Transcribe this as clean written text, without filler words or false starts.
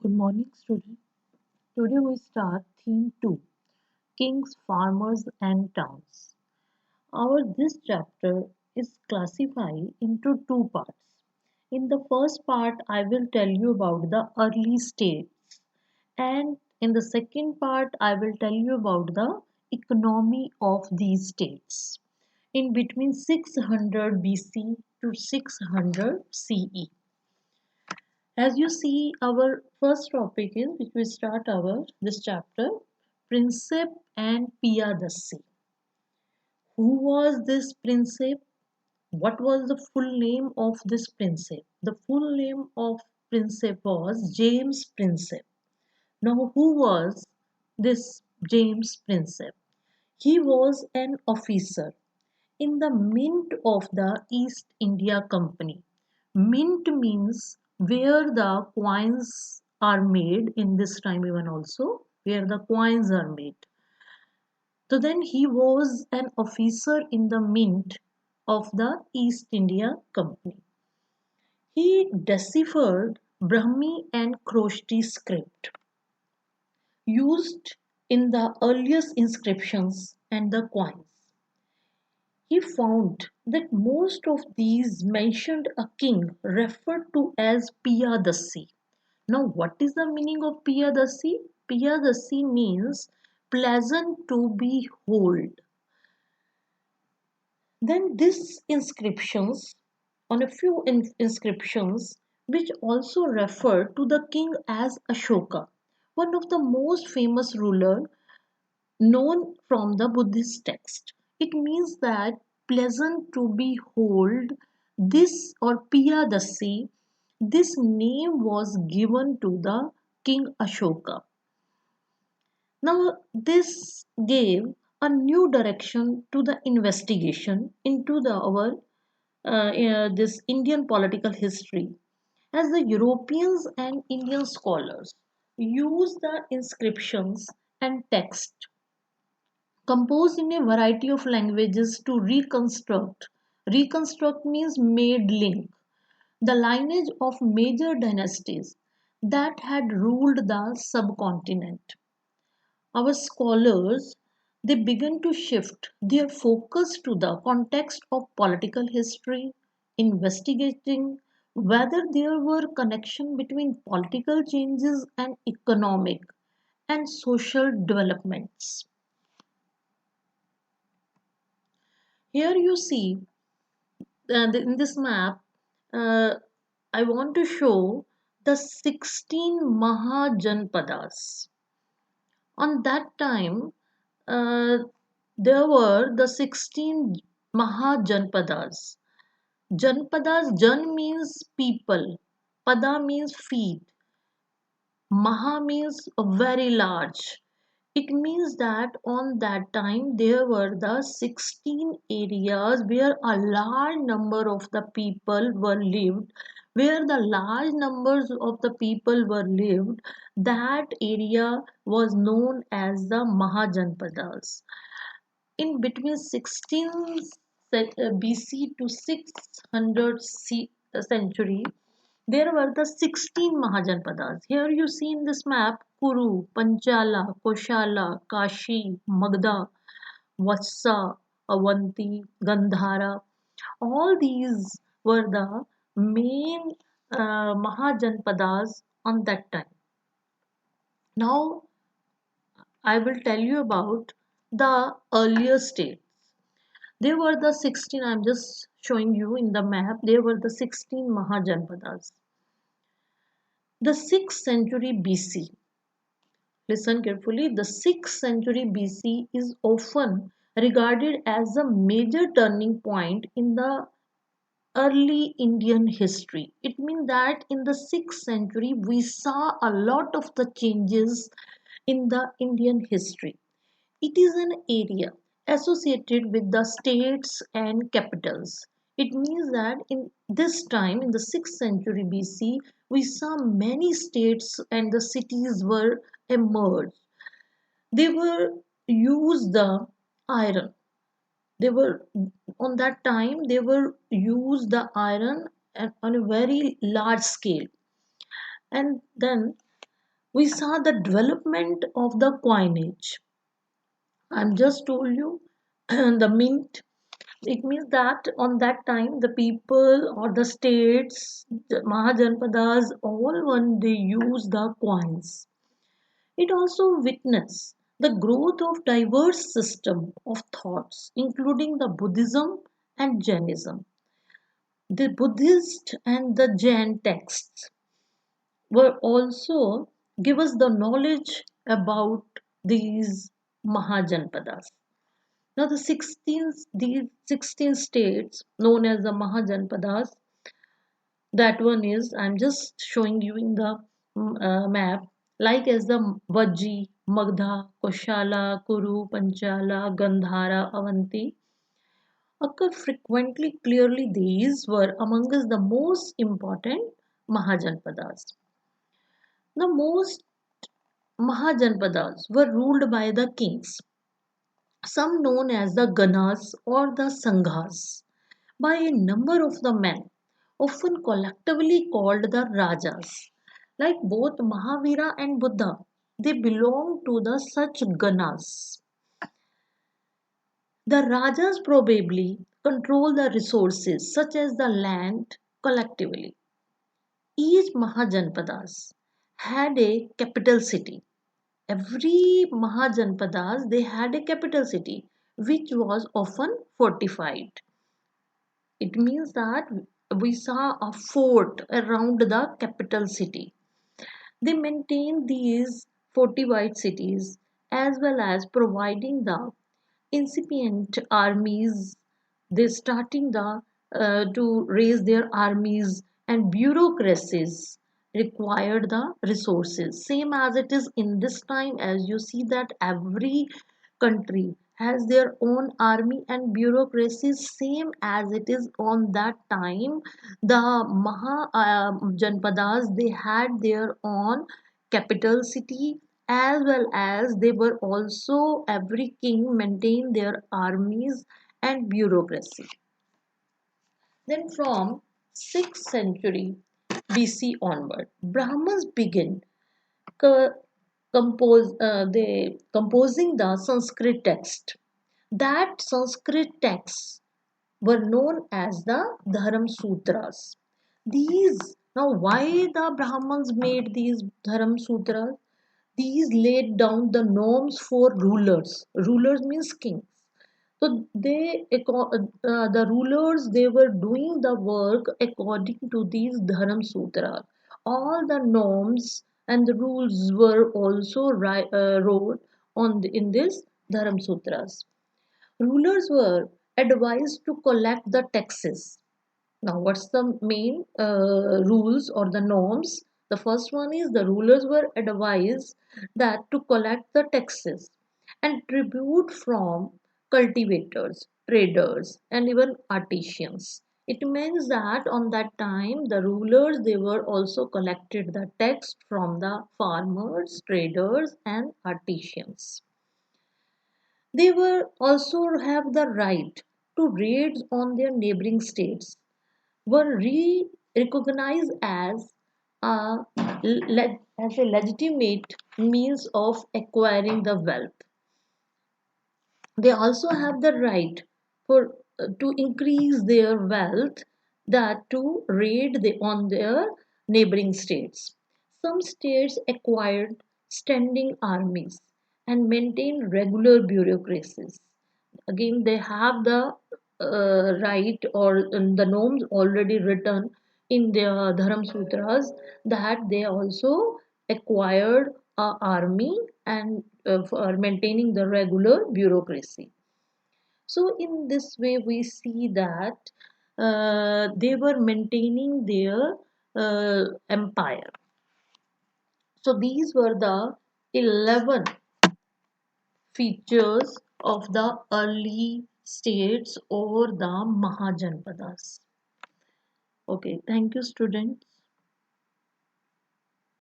Good morning, student. Today we start theme 2, Kings, Farmers and Towns. Our this chapter is classified into two parts. In the first part, I will tell you about the early states, and in the second part, I will tell you about the economy of these states in between 600 BC to 600 CE. As you see, our first topic is which we start our this chapter, Princep and Piyadasi. Who was this Princep? What was the full name of this Princep? The full name of Princep was James Princep. Now, who was this James Princep? He was an officer in the Mint of the East India Company. Mint means where the coins are made in this time, even also where the coins are made. So then he was an officer in the Mint of the East India Company. He deciphered Brahmi and Khroshti script used in the earliest inscriptions and the coins. He found that most of these mentioned a king referred to as Piyadasi. Now, what is the meaning of Piyadasi? Piyadasi means pleasant to behold. Then these inscriptions, on a few inscriptions, which also refer to the king as Ashoka, one of the most famous ruler known from the Buddhist text. It means that pleasant to behold, this or Piyadasi, this name was given to the king Ashoka. Now, this gave a new direction to the investigation into our this Indian political history, as the Europeans and Indian scholars use the inscriptions and text composed in a variety of languages to reconstruct. Reconstruct means made link the lineage of major dynasties that had ruled the subcontinent. Our scholars they began to shift their focus to the context of political history, investigating whether there were connection between political changes and economic and social developments. Here you see in this map, uh, I want to show the 16 Mahajanpadas. On that time, uh, there were the 16 Mahajanpadas. Janpadas, Jan means people, Pada means feet, Maha means very large. It means that on that time there were the 16 areas where a large number of the people were lived. Where the large numbers of the people were lived, that area was known as the Mahajanpadas. In between 16th BC to 600 century, there were the 16 Mahajanpadas. Here you see in this map Kuru, Panchala, Koshala, Kashi, Magda, Vatsa, Avanti, Gandhara. All these were the main Mahajanpadas on that time. Now I will tell you about the earlier states. There were the 16, I'm just showing you in the map, there were the 16 Mahajanpadas. The 6th century BC, listen carefully, the 6th century BC is often regarded as a major turning point in the early Indian history. It means that in the 6th century we saw a lot of the changes in the Indian history. It is an area associated with the states and capitals. It means that in this time, in the 6th century BC, we saw many states and the cities were emerged. They were used the iron. They were on that time they were used the iron on a very large scale. And then We saw the development of the coinage. I'm just told you the mint. It means that on that time the people or the states, the Mahajanpadas, all one they use the coins. It also witnessed the growth of diverse system of thoughts, including the Buddhism and Jainism. The Buddhist and the Jain texts were also give us the knowledge about these Mahajanpadas. Now these 16 states known as the Mahajanpadas, that one is, I'm just showing you in the map, like as the Vajji, Magdha, Koshala, Kuru, Panchala, Gandhara, Avanti occur frequently. Clearly, these were among us the most important Mahajanpadas. The most Mahajanpadas were ruled by the kings, some known as the Ganas or the Sanghas, by a number of the men, often collectively called the Rajas. Like both Mahavira and Buddha, they belong to the such Ganas. The Rajas probably control the resources such as the land collectively. Each Mahajanpadas had a capital city. Every Mahajanpadas they had a capital city which was often fortified. It means that we saw a fort around the capital city. They maintained these fortified cities as well as providing the incipient armies. They starting to raise their armies, and bureaucracies required the resources. Same as it is in this time, as you see that every country has their own army and bureaucracy, same as it is on that time. The Maha Janpadas they had their own capital city, as well as they were also every king maintained their armies and bureaucracy. Then from 6th century BC onward, Brahmins began co- composing the Sanskrit text. That Sanskrit texts were known as the Dharam Sutras. These now why the Brahmins made these Dharam Sutras? These laid down the norms for rulers. Rulers means kings. So the rulers they were doing the work according to these Dharam Sutras. All the norms and the rules were also wrote in this Dharam Sutras. Rulers were advised to collect the taxes. Now, what's the main rules or the norms? The first one is the rulers were advised that to collect the taxes and tribute from cultivators, traders, and even artisans. It means that on that time the rulers they were also collected the tax from the farmers, traders, and artisans. They were also have the right to raids on their neighboring states, were recognized as a legitimate means of acquiring the wealth. They also have the right for to increase their wealth, that to on their neighboring states. Some states acquired standing armies and maintained regular bureaucracies. Again, they have the right or the norms already written in their Dharam Sutras, that they also acquired a army and for maintaining the regular bureaucracy. So in this way we see that they were maintaining their empire. So these were the 11 features of the early states or the Mahajanpadas. Okay, thank you, students.